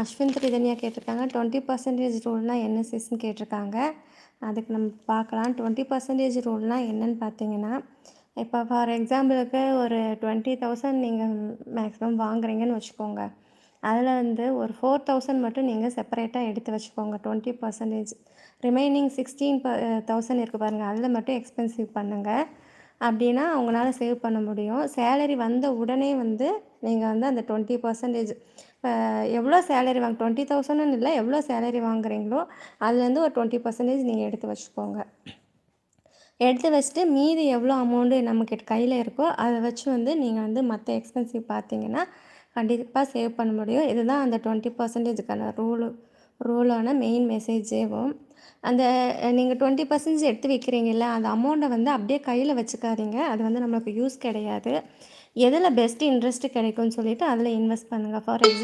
அஸ்வின் திரிதன்யா கேட்டிருக்காங்க. 20% ரூல்னா என்ன சிஸ்ன்னு கேட்டிருக்காங்க. அதுக்கு நம்ம பார்க்கலாம். 20% ரூல்னா என்னன்னு பார்த்தீங்கன்னா, இப்போ ஃபார் எக்ஸாம்பிளுக்கு ஒரு 20,000 நீங்கள் மேக்ஸிமம் வாங்குறீங்கன்னு வச்சுக்கோங்க. அதில் வந்து ஒரு 4,000 மட்டும் நீங்கள் செப்பரேட்டாக எடுத்து வச்சுக்கோங்க. 20% ரிமைனிங் 16,000 இருக்குது பாருங்கள், அதில் மட்டும் எக்ஸ்பென்சிவ் பண்ணுங்கள். அப்படின்னா அவங்களால சேவ் பண்ண முடியும். சேலரி வந்த உடனே வந்து நீங்கள் வந்து அந்த 20% இப்போ எவ்வளோ சேலரி 20,000ன்னு இல்லை, எவ்வளோ சேலரி வாங்குறீங்களோ அதுலேருந்து ஒரு 20% நீங்கள் எடுத்து வச்சுக்கோங்க. எடுத்து வச்சுட்டு மீதி எவ்வளோ அமௌண்ட்டு நம்மக்கிட்ட கையில் இருக்கோ அதை வச்சு வந்து நீங்கள் வந்து மற்ற எக்ஸ்பென்சிவ் பார்த்தீங்கன்னா கண்டிப்பாக சேவ் பண்ண முடியும். இதுதான் அந்த 20%க்கான ரூலான மெயின் மெசேஜேவும். அந்த நீங்கள் 20% எடுத்து வைக்கிறீங்கல்ல, அந்த அமௌண்ட்டை வந்து அப்படியே கையில் வச்சுக்காதீங்க. அது வந்து நம்மளுக்கு யூஸ் கிடையாது. எதில் பெஸ்ட் இன்ட்ரெஸ்ட்டு கிடைக்கும்னு சொல்லிவிட்டு அதில் இன்வெஸ்ட் பண்ணுங்கள். For example